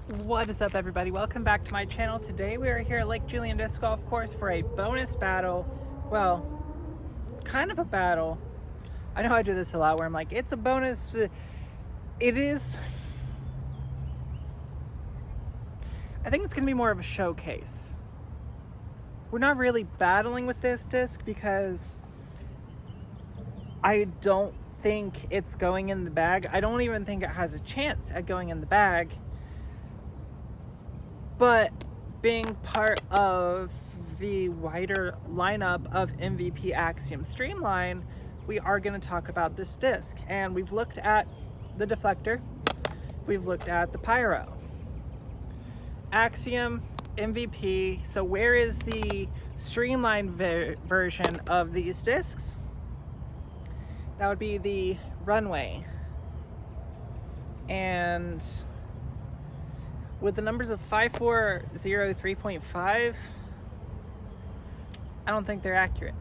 What is up, everybody? Welcome back to my channel. Today we are here at Lake Julian Disc Golf Course for a bonus battle. Well, kind of a battle. I know I do this a lot where I'm like, it's a bonus. It is. I think it's going to be more of a showcase. We're not really battling with this disc because I don't think it's going in the bag. I don't even think it has a chance at going in the bag. But being part of the wider lineup of MVP Axiom Streamline, we are going to talk about this disc. And we've looked at the deflector. We've looked at the pyro. Axiom, MVP. So where is the Streamline version of these discs? That would be the Runway. And with the numbers of 5403.5, I don't think they're accurate.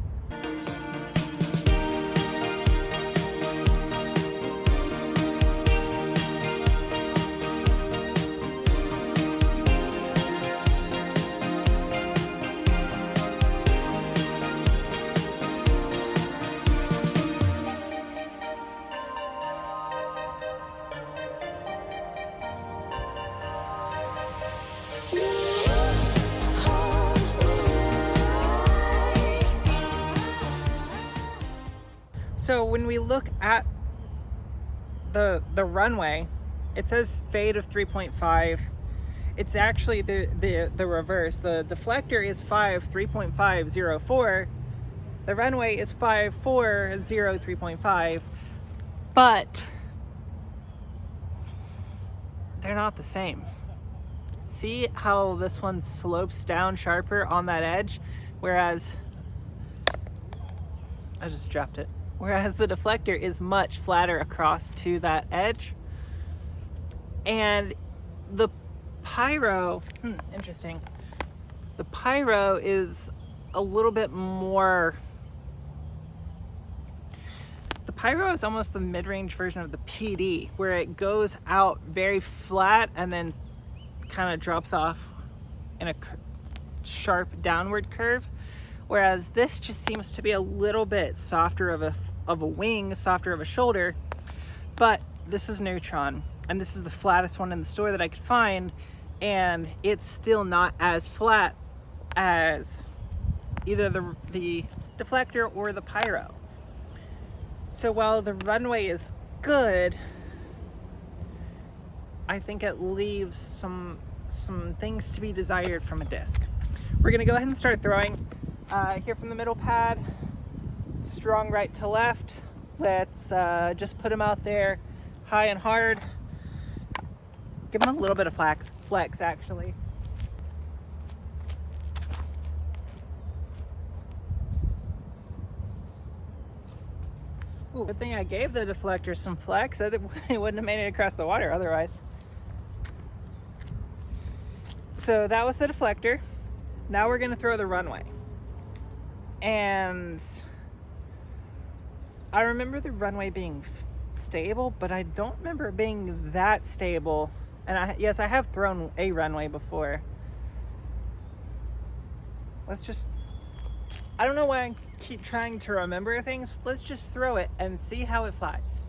So when we look at the Runway, it says fade of 3.5. It's actually the reverse. The deflector is 3.504. The Runway is 5403.5. But they're not the same. See how this one slopes down sharper on that edge, whereas I just dropped it. Whereas the deflector is much flatter across to that edge. And the pyro, interesting. The pyro is a little bit more, the pyro is almost the mid-range version of the PD, where it goes out very flat and then kind of drops off in a sharp downward curve. Whereas this just seems to be a little bit softer of a wing, softer of a shoulder. But this is Neutron, and this is the flattest one in the store that I could find, and it's still not as flat as either the deflector or the pyro. So while the Runway is good, I think it leaves some things to be desired from a disc. We're gonna go ahead and start throwing. Here from the middle pad, strong right to left. Let's just put them out there high and hard. Give them a little bit of flex actually. Ooh, good thing I gave the deflector some flex. It wouldn't have made it across the water otherwise. So that was the deflector. Now we're gonna throw the Runway. And I remember the Runway being stable, but I don't remember it being that stable. And yes, I have thrown a Runway before. I don't know why I keep trying to remember things. Let's just throw it and see how it flies.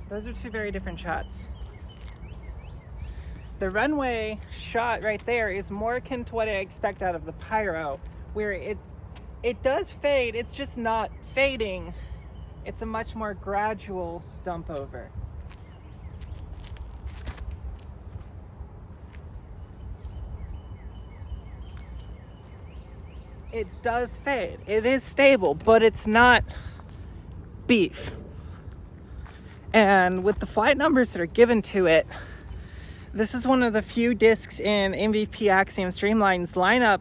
Those are two very different shots. The Runway shot right there is more akin to what I expect out of the pyro, where it does fade, it's just not fading. It's a much more gradual dump over. It does fade. It is stable, but it's not beef. And with the flight numbers that are given to it, this is one of the few discs in MVP Axiom Streamline's lineup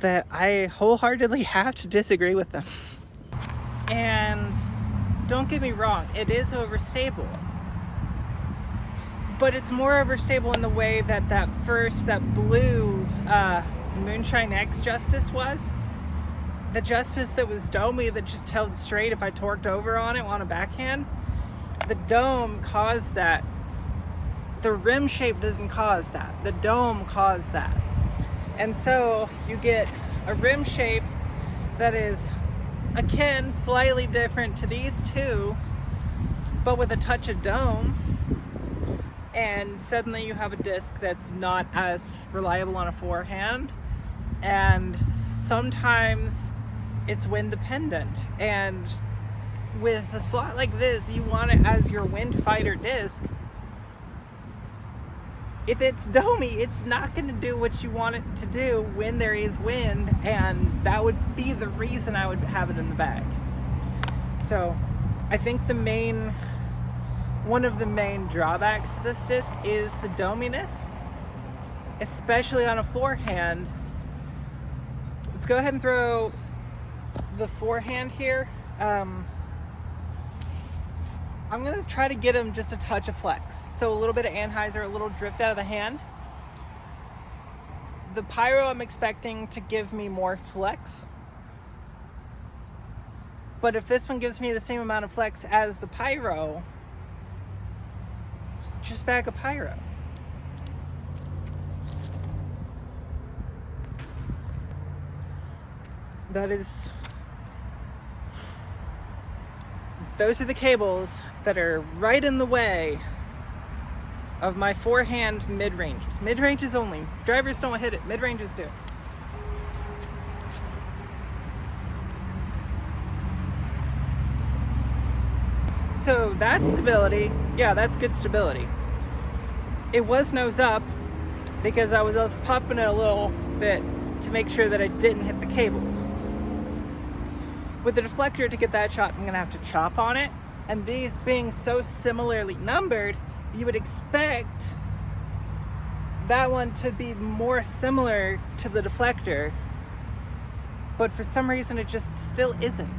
that I wholeheartedly have to disagree with them. And don't get me wrong, it is overstable. But it's more overstable in the way that that blue Moonshine X Justice was. the Justice that was domey that just held straight if I torqued over on it on a backhand, the dome caused that. The rim shape doesn't cause that. The dome caused that. And so you get a rim shape that is akin, slightly different to these two, but with a touch of dome, and suddenly you have a disc that's not as reliable on a forehand, and sometimes it's wind dependent. And with a slot like this, you want it as your wind fighter disc. If it's domey, it's not going to do what you want it to do when there is wind, and that would be the reason I would have it in the bag. So I think one of the main drawbacks to this disc is the dominess, especially on a forehand. Let's go ahead and throw the forehand here. I'm going to try to get him just a touch of flex. So a little bit of Anheuser, a little drift out of the hand. The Pyro I'm expecting to give me more flex. But if this one gives me the same amount of flex as the Pyro, just bag a Pyro. Those are the cables that are right in the way of my forehand mid-ranges. Mid-ranges only. Drivers don't hit it. Mid-ranges do. So that's stability. Yeah, that's good stability. It was nose up because I was also popping it a little bit to make sure that I didn't hit the cables. With the deflector, to get that shot, I'm going to have to chop on it. And these being so similarly numbered, you would expect that one to be more similar to the deflector. But for some reason, it just still isn't.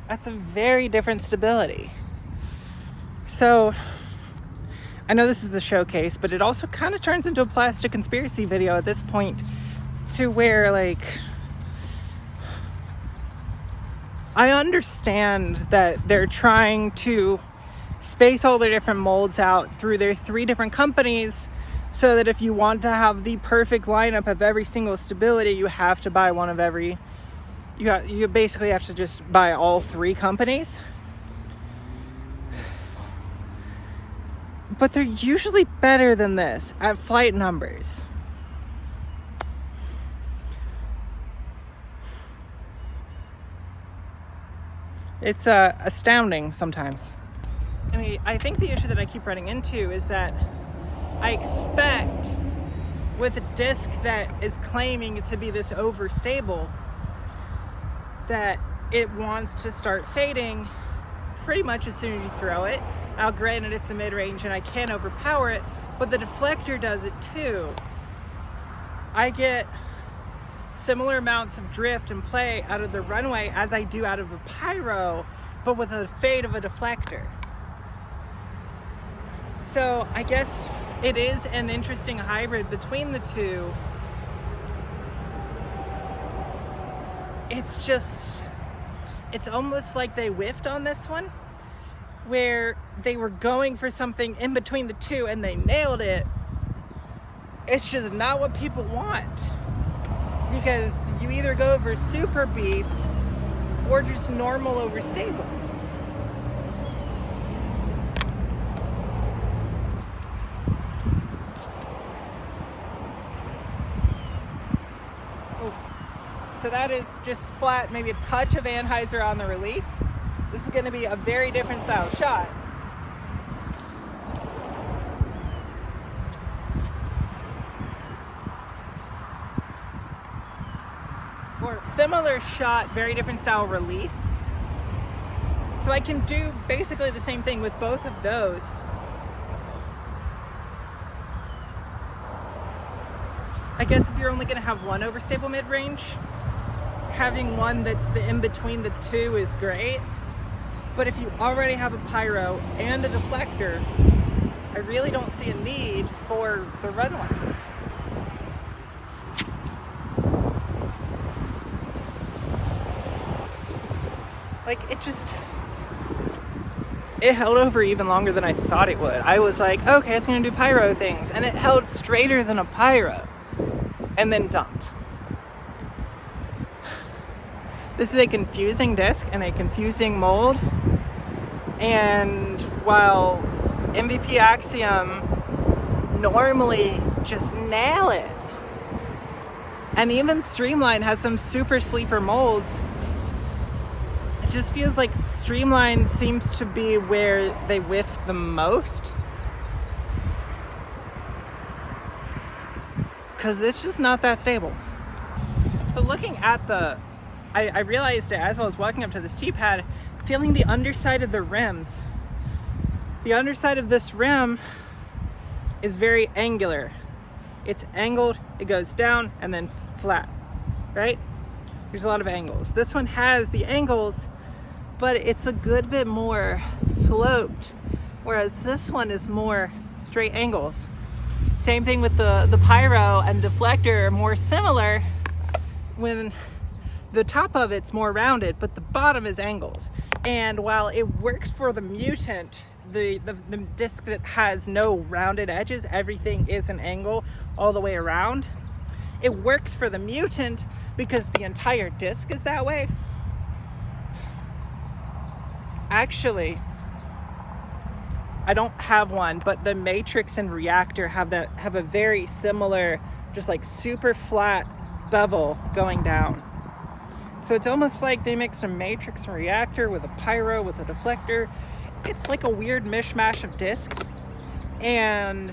That's a very different stability. So I know this is a showcase, but it also kind of turns into a plastic conspiracy video at this point, to where, like, I understand that they're trying to space all their different molds out through their 3 different companies, so that if you want to have the perfect lineup of every single stability, you have to buy one of every. You basically have to just buy all 3 companies. But they're usually better than this at flight numbers. It's astounding sometimes. I mean, I think the issue that I keep running into is that I expect, with a disc that is claiming to be this overstable, that it wants to start fading pretty much as soon as you throw it. Now, granted, it's a mid-range and I can't overpower it, but the deflector does it too. I get similar amounts of drift and play out of the Runway as I do out of the Pyro, but with a fade of a deflector. So I guess it is an interesting hybrid between the two. It's almost like they whiffed on this one, where they were going for something in between the two and they nailed it. It's just not what people want, because you either go over super beef or just normal over stable. So that is just flat, maybe a touch of Anheuser on the release. This is going to be a very different style shot. Or similar shot, very different style release. So I can do basically the same thing with both of those. I guess if you're only going to have one overstable mid-range, having one that's the in between the two is great. But if you already have a Pyro and a deflector, I really don't see a need for the runway. Like, it held over even longer than I thought it would. I was like, okay, it's gonna do pyro things, and it held straighter than a pyro, and then dumped. This is a confusing disc and a confusing mold, and while MVP Axiom normally just nail it, and even Streamline has some super sleeper molds, it just feels like Streamline seems to be where they whiff the most, because it's just not that stable. So looking at I realized it as I was walking up to this T-pad, feeling the underside of the rims. The underside of this rim is very angular. It's angled, it goes down, and then flat, right? There's a lot of angles. This one has the angles, but it's a good bit more sloped, whereas this one is more straight angles. Same thing with the pyro and deflector are more similar, when the top of it's more rounded, but the bottom is angles. And while it works for the Mutant, the disc that has no rounded edges, everything is an angle all the way around. It works for the Mutant because the entire disc is that way. Actually, I don't have one, but the Matrix and Reactor have a very similar, just like super flat bevel going down. So it's almost like they mixed a Matrix and Reactor with a pyro with a deflector. It's like a weird mishmash of discs. And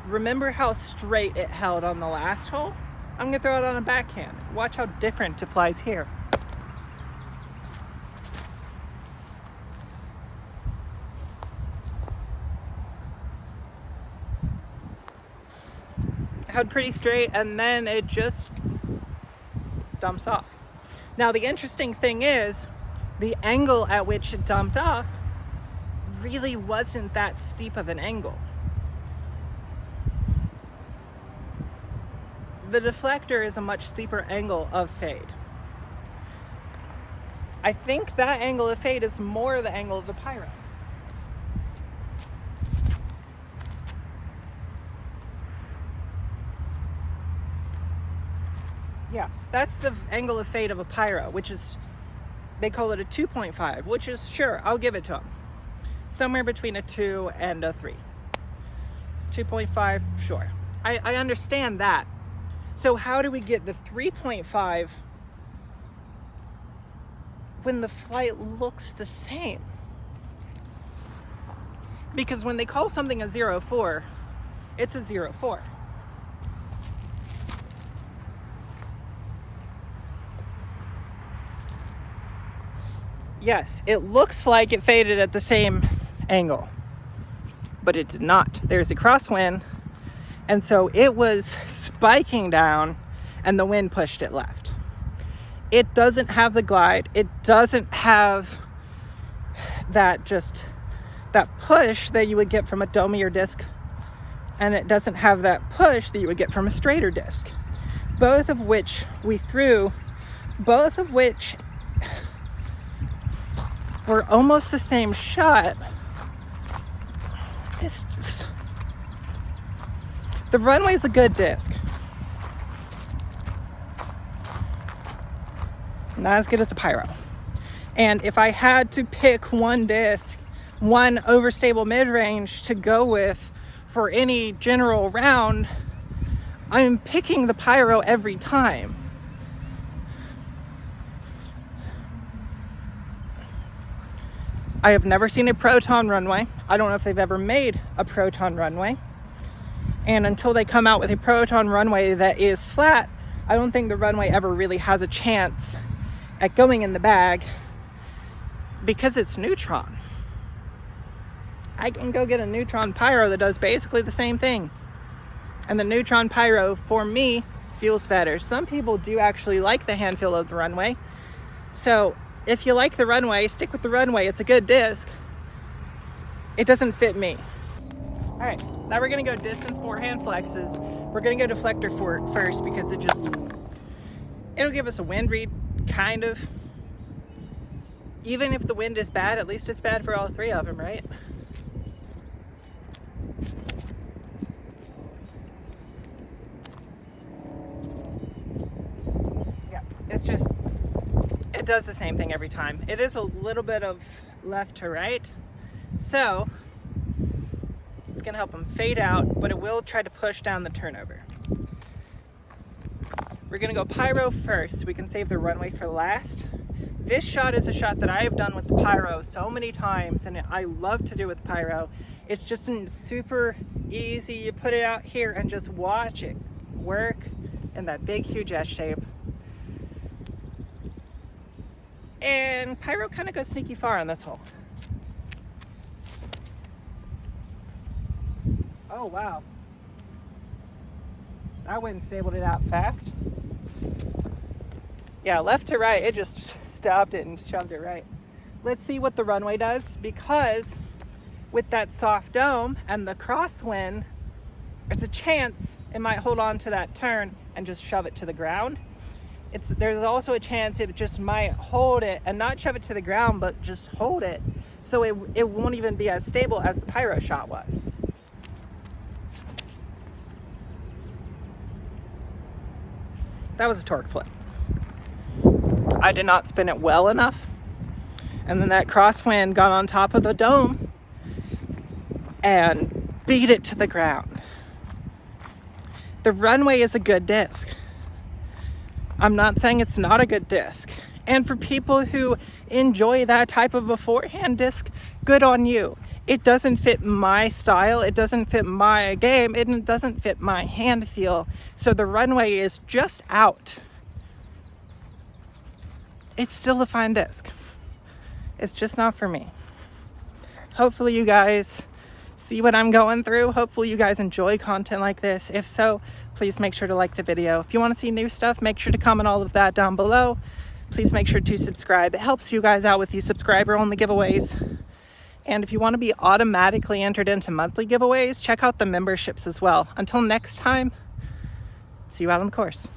remember how straight it held on the last hole? I'm gonna throw it on a backhand. Watch how different it flies here. Held pretty straight, and then it just dumps off. Now the interesting thing is, the angle at which it dumped off really wasn't that steep of an angle. The deflector is a much steeper angle of fade. I think that angle of fade is more the angle of the pyro. Yeah, that's the angle of fade of a pyro, which is, they call it a 2.5, which is, sure, I'll give it to them. Somewhere between a 2 and a 3. 2.5, sure. I understand that. So how do we get the 3.5 when the flight looks the same? Because when they call something a 0.4, it's a 0.4. Yes, it looks like it faded at the same angle, but it did not. There's a crosswind, and so it was spiking down, and the wind pushed it left. It doesn't have the glide. It doesn't have that push that you would get from a domier disc, and it doesn't have that push that you would get from a straighter disc. Both of which we threw, both of which were almost the same shot. It's just, the Runway's a good disc. Not as good as a pyro. And if I had to pick one disc, one overstable mid-range to go with for any general round, I'm picking the pyro every time. I have never seen a Proton runway. I don't know if they've ever made a Proton runway. And until they come out with a Proton runway that is flat, I don't think the runway ever really has a chance at going in the bag because it's Neutron. I can go get a Neutron Pyro that does basically the same thing. And the Neutron Pyro, for me, feels better. Some people do actually like the hand feel of the Runway. So if you like the Runway, stick with the Runway. It's a good disc. it doesn't fit me. All right, now we're gonna go distance forehand flexes. We're gonna go deflector first because it'll give us a wind read, kind of. Even if the wind is bad, at least it's bad for all three of them, right? Yeah, it does the same thing every time. It is a little bit of left to right, so it's gonna help them fade out, but it will try to push down the turnover. We're gonna go pyro first, so we can save the runway for last. This shot is a shot that I have done with the pyro so many times, and I love to do with pyro. It's just super easy. You put it out here and just watch it work in that big, huge S shape. And pyro kind of goes sneaky far on this hole. Oh, wow. That wind stabled it out fast. Yeah, left to right, it just stopped it and shoved it right. Let's see what the runway does, because with that soft dome and the crosswind, there's a chance it might hold on to that turn and just shove it to the ground. There's also a chance it just might hold it and not shove it to the ground, but just hold it, so it won't even be as stable as the pyro shot was. That was a torque flip. I did not spin it well enough, and then that crosswind got on top of the dome and beat it to the ground. The runway is a good disc. I'm not saying it's not a good disc. And for people who enjoy that type of a forehand disc, good on you. It doesn't fit my style, it doesn't fit my game, it doesn't fit my hand feel. So the runway is just out. It's still a fine disc. It's just not for me. Hopefully you guys see what I'm going through. Hopefully you guys enjoy content like this. If so, please make sure to like the video. If you want to see new stuff, make sure to comment all of that down below. Please make sure to subscribe. It helps you guys out with these subscriber-only giveaways. And if you want to be automatically entered into monthly giveaways, check out the memberships as well. Until next time, see you out on the course.